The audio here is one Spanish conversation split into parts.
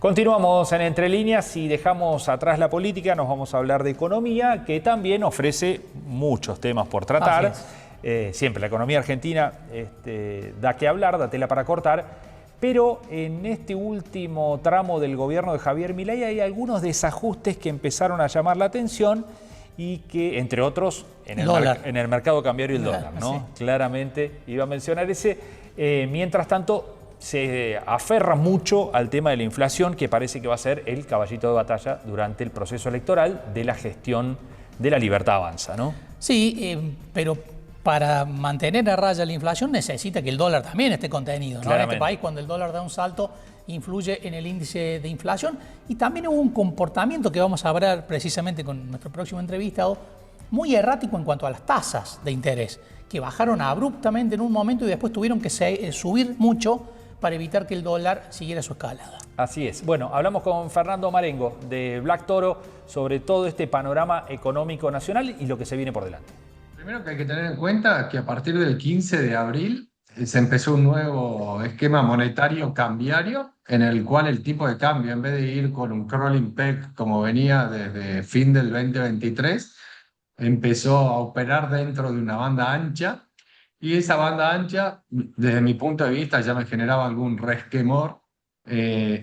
Continuamos en Entre Líneas y dejamos atrás la política, nos vamos a hablar de economía, que también ofrece muchos temas por tratar. Siempre la economía argentina da que hablar, da tela para cortar, pero en este último tramo del gobierno de Javier Milei hay algunos desajustes que empezaron a llamar la atención y que, entre otros, en el mercado cambiario el dólar, ¿no? Sí. Claramente iba a mencionar ese. Mientras tanto, se aferra mucho al tema de la inflación, que parece que va a ser el caballito de batalla durante el proceso electoral de la gestión de La Libertad Avanza, ¿no? Sí, pero para mantener a raya la inflación necesita que el dólar también esté contenido, ¿no? En este país, cuando el dólar da un salto, influye en el índice de inflación. Y también hubo un comportamiento que vamos a hablar precisamente con nuestro próximo entrevistado, muy errático en cuanto a las tasas de interés, que bajaron abruptamente en un momento y después tuvieron que subir mucho para evitar que el dólar siguiera su escalada. Así es. Bueno, hablamos con Fernando Marengo de Black Toro sobre todo este panorama económico nacional y lo que se viene por delante. Primero que hay que tener en cuenta que a partir del 15 de abril se empezó un nuevo esquema monetario cambiario en el cual el tipo de cambio, en vez de ir con un crawling peg como venía desde fin del 2023, empezó a operar dentro de una banda ancha. Y esa banda ancha, desde mi punto de vista, ya me generaba algún resquemor,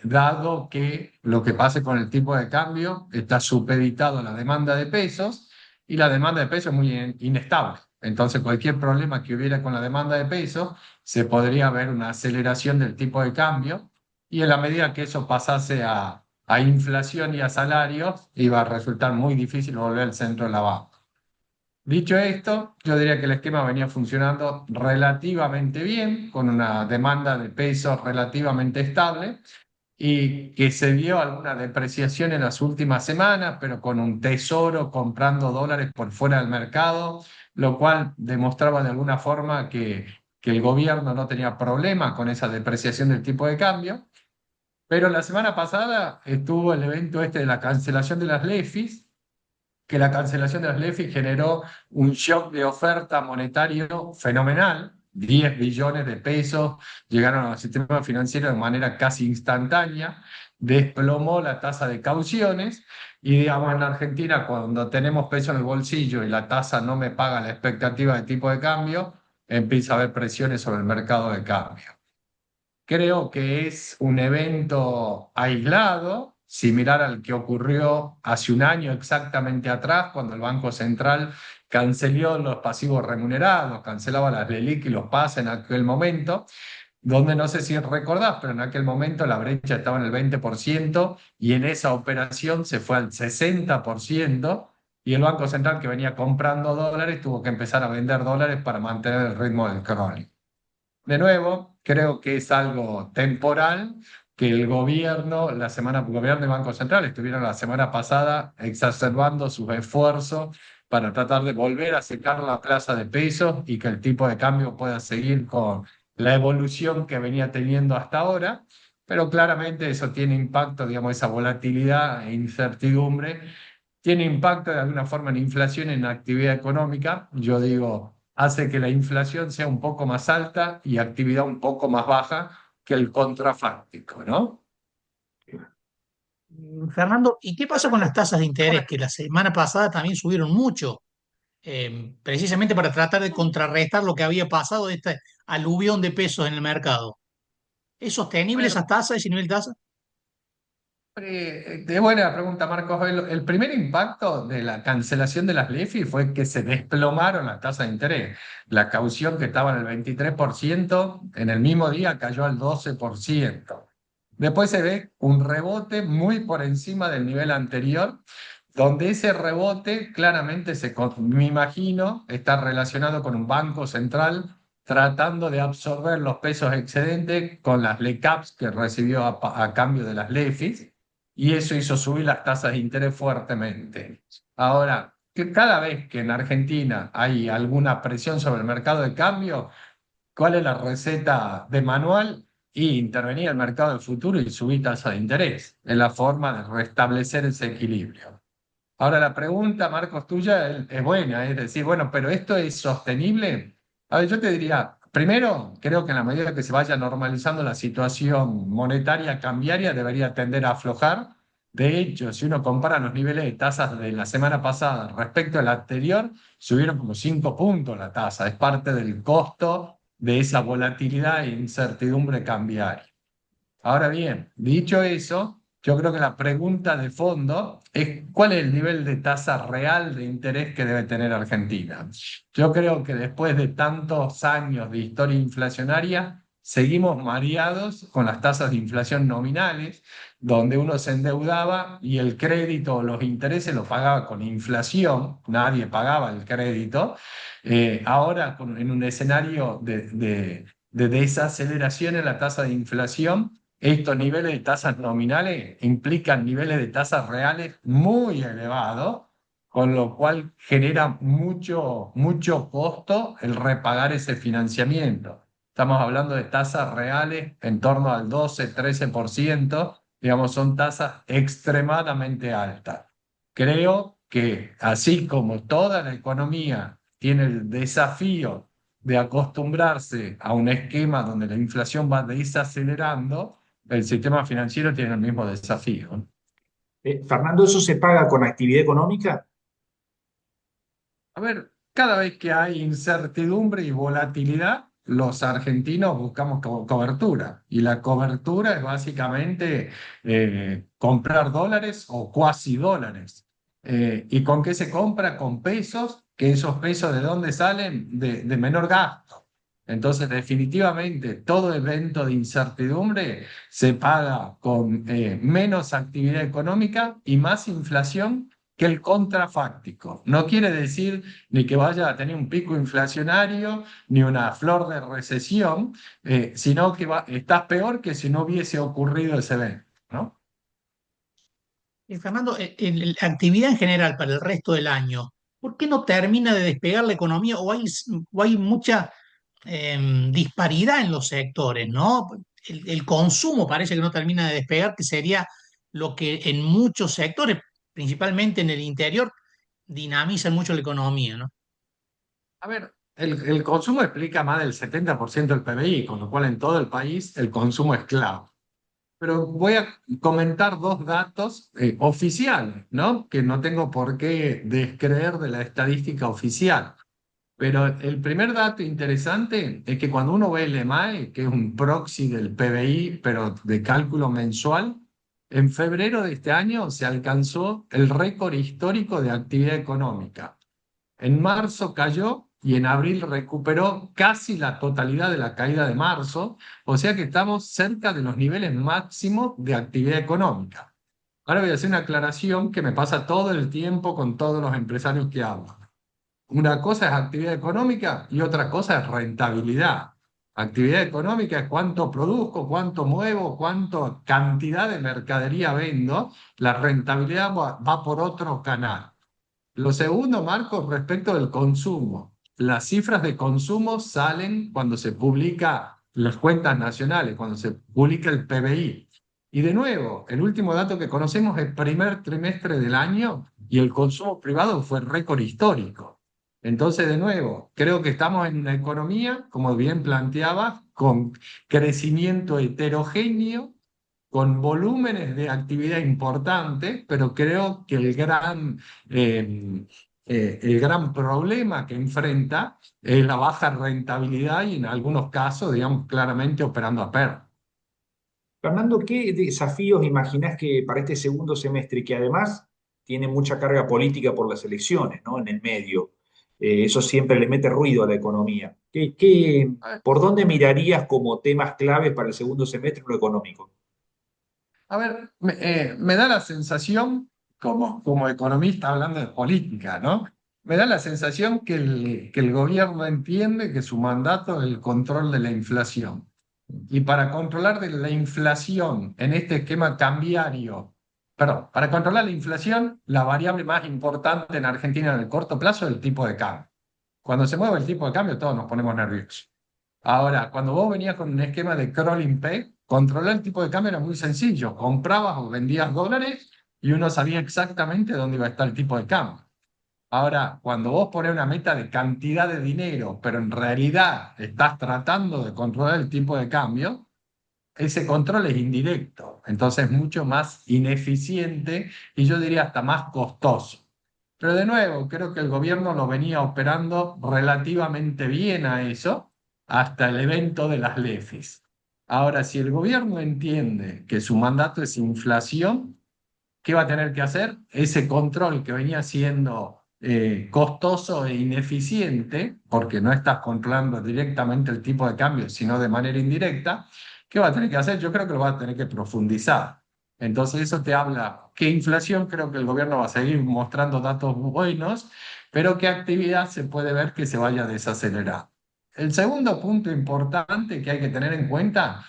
dado que lo que pase con el tipo de cambio está supeditado a la demanda de pesos y la demanda de pesos es muy inestable. Entonces, cualquier problema que hubiera con la demanda de pesos, se podría ver una aceleración del tipo de cambio y en la medida que eso pasase a inflación y a salarios, iba a resultar muy difícil volver al centro de la banca. Dicho esto, yo diría que el esquema venía funcionando relativamente bien, con una demanda de pesos relativamente estable y que se vio alguna depreciación en las últimas semanas, pero con un tesoro comprando dólares por fuera del mercado, lo cual demostraba de alguna forma que el gobierno no tenía problema con esa depreciación del tipo de cambio. Pero la semana pasada estuvo el evento de la cancelación de las LEFIs, que la cancelación de las LEFI generó un shock de oferta monetario fenomenal. 10 billones de pesos llegaron al sistema financiero de manera casi instantánea, desplomó la tasa de cauciones y, digamos, en Argentina, cuando tenemos peso en el bolsillo y la tasa no me paga la expectativa de tipo de cambio, empieza a haber presiones sobre el mercado de cambio. Creo que es un evento aislado, similar al que ocurrió hace un año exactamente atrás, cuando el Banco Central canceló los pasivos remunerados, cancelaba las LELIQ y los PAS en aquel momento, donde no sé si recordás, pero en aquel momento la brecha estaba en el 20% y en esa operación se fue al 60%. Y el Banco Central, que venía comprando dólares, tuvo que empezar a vender dólares para mantener el ritmo del crawling. De nuevo, creo que es algo temporal, que el gobierno y Banco Central estuvieron la semana pasada exacerbando sus esfuerzos para tratar de volver a secar la plaza de pesos y que el tipo de cambio pueda seguir con la evolución que venía teniendo hasta ahora, pero claramente eso tiene impacto, digamos, esa volatilidad e incertidumbre, tiene impacto de alguna forma en inflación, en la actividad económica. Yo digo, hace que la inflación sea un poco más alta y actividad un poco más baja que el contrafáctico, ¿no? Fernando, ¿y qué pasó con las tasas de interés que la semana pasada también subieron mucho? Precisamente para tratar de contrarrestar lo que había pasado de este aluvión de pesos en el mercado. ¿Es sostenible Bueno, esas tasas, ese nivel de tasas? de buena pregunta, Marcos. El primer impacto de la cancelación de las LEFI fue que se desplomaron las tasas de interés. La caución que estaba en el 23%, en el mismo día cayó al 12%. Después se ve un rebote muy por encima del nivel anterior, donde ese rebote claramente me imagino, está relacionado con un banco central tratando de absorber los pesos excedentes con las LECAPs que recibió a cambio de las LEFIs, y eso hizo subir las tasas de interés fuertemente. Ahora, que cada vez que en Argentina hay alguna presión sobre el mercado de cambio, ¿cuál es la receta de manual? Y intervenir el mercado del futuro y subir tasa de interés. Es la forma de restablecer ese equilibrio. Ahora la pregunta, Marcos, tuya es buena, es decir, bueno, pero ¿esto es sostenible? A ver, yo te diría, primero, creo que en la medida que se vaya normalizando la situación monetaria cambiaria, debería tender a aflojar. De hecho, si uno compara los niveles de tasas de la semana pasada respecto a la anterior, subieron como 5 puntos la tasa. Es parte del costo de esa volatilidad e incertidumbre cambiaria. Ahora bien, dicho eso, yo creo que la pregunta de fondo es ¿cuál es el nivel de tasa real de interés que debe tener Argentina? Yo creo que después de tantos años de historia inflacionaria, seguimos mareados con las tasas de inflación nominales, donde uno se endeudaba y el crédito o los intereses lo pagaba con inflación, nadie pagaba el crédito. Ahora, en un escenario de desaceleración en la tasa de inflación, estos niveles de tasas nominales implican niveles de tasas reales muy elevados, con lo cual genera mucho costo el repagar ese financiamiento. Estamos hablando de tasas reales en torno al 12-13%, digamos, son tasas extremadamente altas. Creo que así como toda la economía tiene el desafío de acostumbrarse a un esquema donde la inflación va desacelerando, el sistema financiero tiene el mismo desafío, ¿no? Fernando, ¿eso se paga con actividad económica? A ver, cada vez que hay incertidumbre y volatilidad, los argentinos buscamos cobertura. Y la cobertura es básicamente comprar dólares o cuasi dólares. ¿Y con qué se compra? Con pesos, que esos pesos de dónde salen? De menor gasto. Entonces, definitivamente, todo evento de incertidumbre se paga con menos actividad económica y más inflación que el contrafáctico. No quiere decir ni que vaya a tener un pico inflacionario, ni una flor de recesión, sino que estás peor que si no hubiese ocurrido ese evento, ¿no? Fernando, en la actividad en general para el resto del año, ¿por qué no termina de despegar la economía o hay mucha disparidad en los sectores, ¿no? El consumo parece que no termina de despegar, que sería lo que en muchos sectores, principalmente en el interior, dinamiza mucho la economía, ¿no? A ver, el consumo explica más del 70% del PBI, con lo cual en todo el país el consumo es clave. Pero voy a comentar dos datos oficiales, ¿no? Que no tengo por qué descreer de la estadística oficial. Pero el primer dato interesante es que cuando uno ve el EMAE, que es un proxy del PBI, pero de cálculo mensual, en febrero de este año se alcanzó el récord histórico de actividad económica. En marzo cayó y en abril recuperó casi la totalidad de la caída de marzo, o sea que estamos cerca de los niveles máximos de actividad económica. Ahora voy a hacer una aclaración que me pasa todo el tiempo con todos los empresarios que hablo. Una cosa es actividad económica y otra cosa es rentabilidad. Actividad económica es cuánto produzco, cuánto muevo, cuánto cantidad de mercadería vendo. La rentabilidad va por otro canal. Lo segundo, Marcos, respecto del consumo. Las cifras de consumo salen cuando se publica las cuentas nacionales, cuando se publica el PBI. Y de nuevo, el último dato que conocemos es el primer trimestre del año y el consumo privado fue récord histórico. Entonces, de nuevo, creo que estamos en una economía, como bien planteaba, con crecimiento heterogéneo, con volúmenes de actividad importantes, pero creo que el gran problema que enfrenta es la baja rentabilidad y en algunos casos, digamos, claramente operando a pérdida. Fernando, ¿qué desafíos imaginás que para este segundo semestre, que además tiene mucha carga política por las elecciones, ¿no? En el medio. Eso siempre le mete ruido a la economía. ¿Por dónde mirarías como temas claves para el segundo semestre en lo económico? A ver, me da la sensación, como economista hablando de política, ¿no? Me da la sensación que el gobierno entiende que su mandato es el control de la inflación. Y para controlar la inflación en este esquema cambiario, perdón, para controlar la inflación, la variable más importante en Argentina en el corto plazo es el tipo de cambio. Cuando se mueve el tipo de cambio, todos nos ponemos nerviosos. Ahora, cuando vos venías con un esquema de crawling peg, controlar el tipo de cambio era muy sencillo. Comprabas o vendías dólares y uno sabía exactamente dónde iba a estar el tipo de cambio. Ahora, cuando vos pones una meta de cantidad de dinero, pero en realidad estás tratando de controlar el tipo de cambio, ese control es indirecto, entonces es mucho más ineficiente y yo diría hasta más costoso. Pero de nuevo, creo que el gobierno lo venía operando relativamente bien a eso hasta el evento de las LEFIs. Ahora, si el gobierno entiende que su mandato es inflación, ¿qué va a tener que hacer? Ese control que venía siendo costoso e ineficiente, porque no estás controlando directamente el tipo de cambio, sino de manera indirecta, ¿qué va a tener que hacer? Yo creo que lo va a tener que profundizar. Entonces eso te habla que inflación, creo que el gobierno va a seguir mostrando datos buenos, pero qué actividad se puede ver que se vaya a desacelerar. El segundo punto importante que hay que tener en cuenta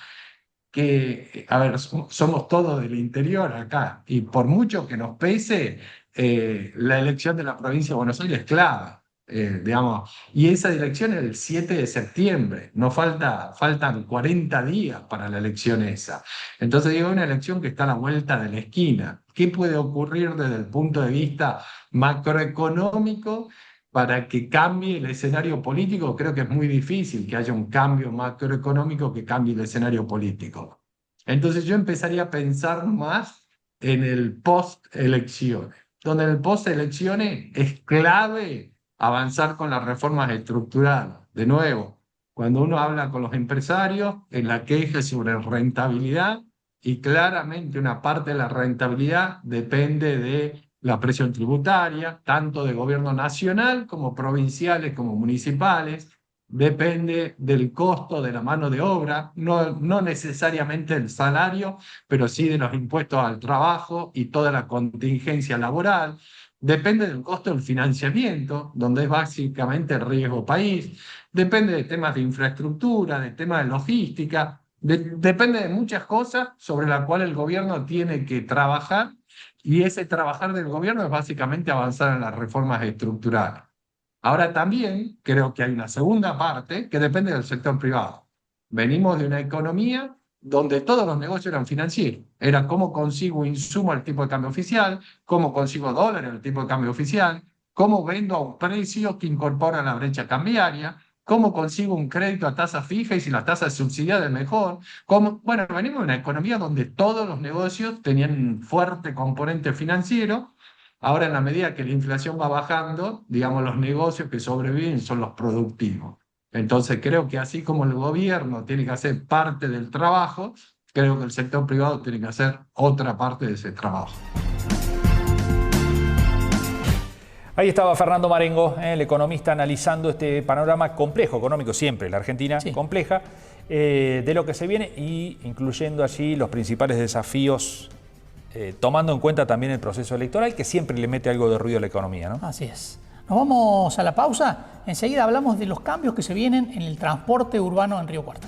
que, a ver, somos todos del interior acá, y por mucho que nos pese, la elección de la provincia de Buenos Aires es clave, digamos, y esa elección es el 7 de septiembre, faltan 40 días para la elección esa. Entonces digo, una elección que está a la vuelta de la esquina. ¿Qué puede ocurrir desde el punto de vista macroeconómico para que cambie el escenario político? Creo que es muy difícil que haya un cambio macroeconómico que cambie el escenario político. Entonces yo empezaría a pensar más en el post-elecciones, donde en el post-elecciones es clave avanzar con las reformas estructurales. De nuevo, cuando uno habla con los empresarios, en la queja sobre rentabilidad, y claramente una parte de la rentabilidad depende de la presión tributaria, tanto de gobierno nacional como provinciales, como municipales. Depende del costo de la mano de obra, no necesariamente del salario, pero sí de los impuestos al trabajo y toda la contingencia laboral. Depende del costo del financiamiento, donde es básicamente el riesgo país. Depende de temas de infraestructura, de temas de logística. Depende de muchas cosas sobre las cuales el gobierno tiene que trabajar, y ese trabajar del gobierno es básicamente avanzar en las reformas estructurales. Ahora también creo que hay una segunda parte que depende del sector privado. Venimos de una economía donde todos los negocios eran financieros. Era cómo consigo insumo al tipo de cambio oficial, cómo consigo dólares al tipo de cambio oficial, cómo vendo a un precio que incorpora la brecha cambiaria, cómo consigo un crédito a tasa fija y si la tasa es subsidiada es mejor. Bueno, venimos de una economía donde todos los negocios tenían un fuerte componente financiero. Ahora, en la medida que la inflación va bajando, digamos, los negocios que sobreviven son los productivos. Entonces, creo que así como el gobierno tiene que hacer parte del trabajo, creo que el sector privado tiene que hacer otra parte de ese trabajo. Ahí estaba Fernando Marengo, el economista, analizando este panorama complejo económico, siempre la Argentina compleja, de lo que se viene, y incluyendo allí los principales desafíos, tomando en cuenta también el proceso electoral, que siempre le mete algo de ruido a la economía, ¿no? Así es. Nos vamos a la pausa. Enseguida hablamos de los cambios que se vienen en el transporte urbano en Río Cuarto.